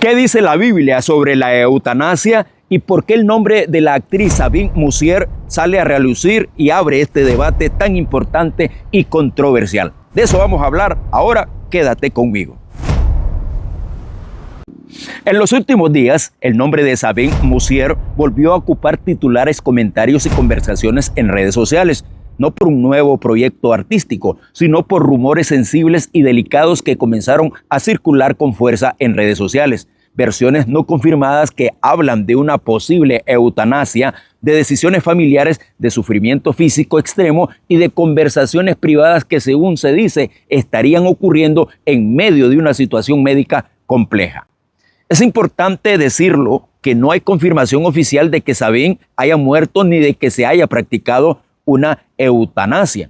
¿Qué dice la Biblia sobre la eutanasia y por qué el nombre de la actriz Sabine Moussier sale a relucir y abre este debate tan importante y controversial? De eso vamos a hablar ahora, quédate conmigo. En los últimos días, el nombre de Sabine Moussier volvió a ocupar titulares, comentarios y conversaciones en redes sociales, no por un nuevo proyecto artístico, sino por rumores sensibles y delicados que comenzaron a circular con fuerza en redes sociales. Versiones no confirmadas que hablan de una posible eutanasia, de decisiones familiares, de sufrimiento físico extremo y de conversaciones privadas que, según se dice, estarían ocurriendo en medio de una situación médica compleja. Es importante decirlo que no hay confirmación oficial de que Sabine haya muerto ni de que se haya practicado una eutanasia.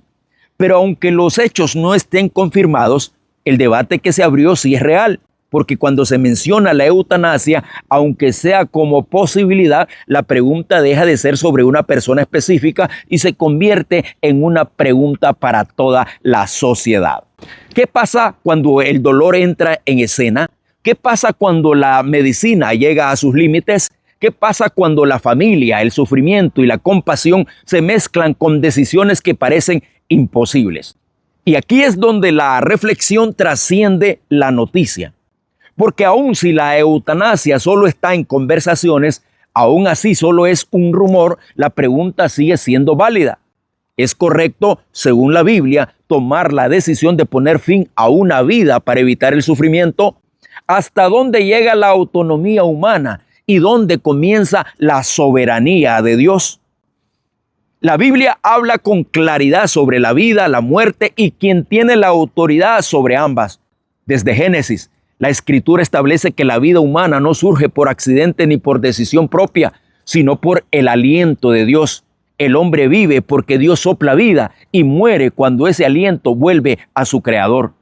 Pero aunque los hechos no estén confirmados, el debate que se abrió sí es real, porque cuando se menciona la eutanasia, aunque sea como posibilidad, la pregunta deja de ser sobre una persona específica y se convierte en una pregunta para toda la sociedad. ¿Qué pasa cuando el dolor entra en escena? ¿Qué pasa cuando la medicina llega a sus límites? ¿Qué pasa cuando la familia, el sufrimiento y la compasión se mezclan con decisiones que parecen imposibles? Y aquí es donde la reflexión trasciende la noticia. Porque aun si la eutanasia solo está en conversaciones, aún así solo es un rumor, la pregunta sigue siendo válida. ¿Es correcto, según la Biblia, tomar la decisión de poner fin a una vida para evitar el sufrimiento? ¿Hasta dónde llega la autonomía humana y dónde comienza la soberanía de Dios? La Biblia habla con claridad sobre la vida, la muerte y quien tiene la autoridad sobre ambas. Desde Génesis, la Escritura establece que la vida humana no surge por accidente ni por decisión propia, sino por el aliento de Dios. El hombre vive porque Dios sopla vida y muere cuando ese aliento vuelve a su Creador.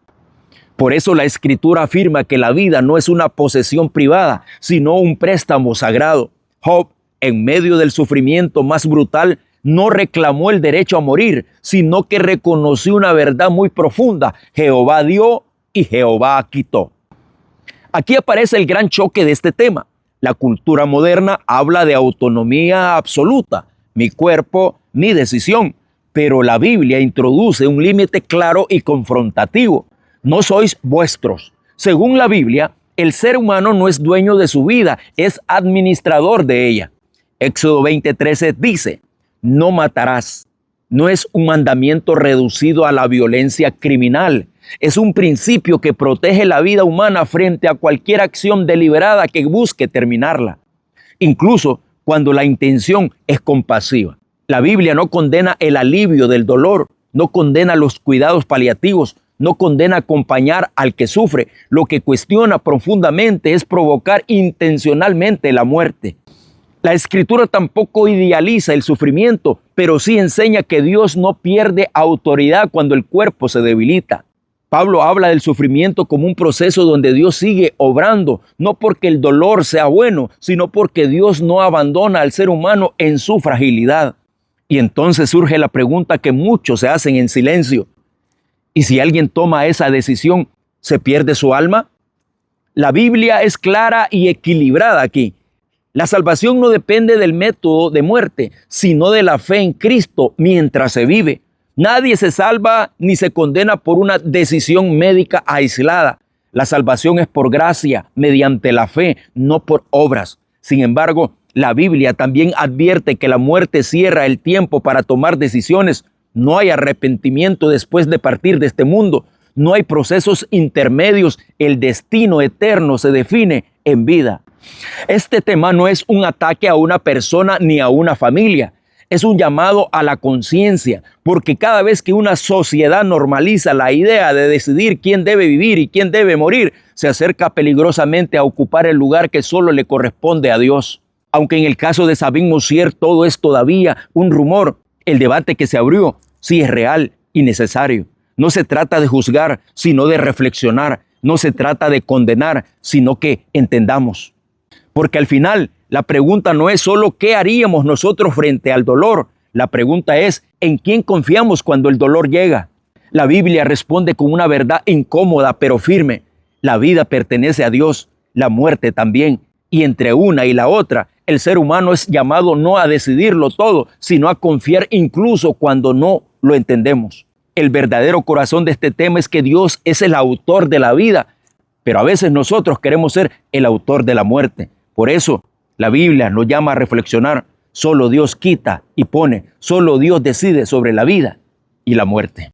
Por eso la Escritura afirma que la vida no es una posesión privada, sino un préstamo sagrado. Job, en medio del sufrimiento más brutal, no reclamó el derecho a morir, sino que reconoció una verdad muy profunda: Jehová dio y Jehová quitó. Aquí aparece el gran choque de este tema. La cultura moderna habla de autonomía absoluta, mi cuerpo, mi decisión, pero la Biblia introduce un límite claro y confrontativo. No sois vuestros. Según la Biblia, el ser humano no es dueño de su vida, es administrador de ella. Éxodo 20:13 dice: no matarás. No es un mandamiento reducido a la violencia criminal. Es un principio que protege la vida humana frente a cualquier acción deliberada que busque terminarla, incluso cuando la intención es compasiva. La Biblia no condena el alivio del dolor, no condena los cuidados paliativos, no condena acompañar al que sufre. Lo que cuestiona profundamente es provocar intencionalmente la muerte. La Escritura tampoco idealiza el sufrimiento, pero sí enseña que Dios no pierde autoridad cuando el cuerpo se debilita. Pablo habla del sufrimiento como un proceso donde Dios sigue obrando, no porque el dolor sea bueno, sino porque Dios no abandona al ser humano en su fragilidad. Y entonces surge la pregunta que muchos se hacen en silencio: ¿y si alguien toma esa decisión, se pierde su alma? La Biblia es clara y equilibrada aquí. La salvación no depende del método de muerte, sino de la fe en Cristo mientras se vive. Nadie se salva ni se condena por una decisión médica aislada. La salvación es por gracia, mediante la fe, no por obras. Sin embargo, la Biblia también advierte que la muerte cierra el tiempo para tomar decisiones. No hay arrepentimiento después de partir de este mundo. No hay procesos intermedios. El destino eterno se define en vida. Este tema no es un ataque a una persona ni a una familia. Es un llamado a la conciencia, porque cada vez que una sociedad normaliza la idea de decidir quién debe vivir y quién debe morir, se acerca peligrosamente a ocupar el lugar que solo le corresponde a Dios. Aunque en el caso de Sabine Moussier todo es todavía un rumor, el debate que se abrió sí es real y necesario. No se trata de juzgar, sino de reflexionar. No se trata de condenar, sino que entendamos. Porque al final, la pregunta no es solo qué haríamos nosotros frente al dolor. La pregunta es en quién confiamos cuando el dolor llega. La Biblia responde con una verdad incómoda pero firme. La vida pertenece a Dios. la muerte también. Y entre una y la otra, el ser humano es llamado no a decidirlo todo, sino a confiar incluso cuando no lo entendemos. El verdadero corazón de este tema es que Dios es el autor de la vida, pero a veces nosotros queremos ser el autor de la muerte. Por eso, la Biblia nos llama a reflexionar. Solo Dios quita y pone, solo Dios decide sobre la vida y la muerte.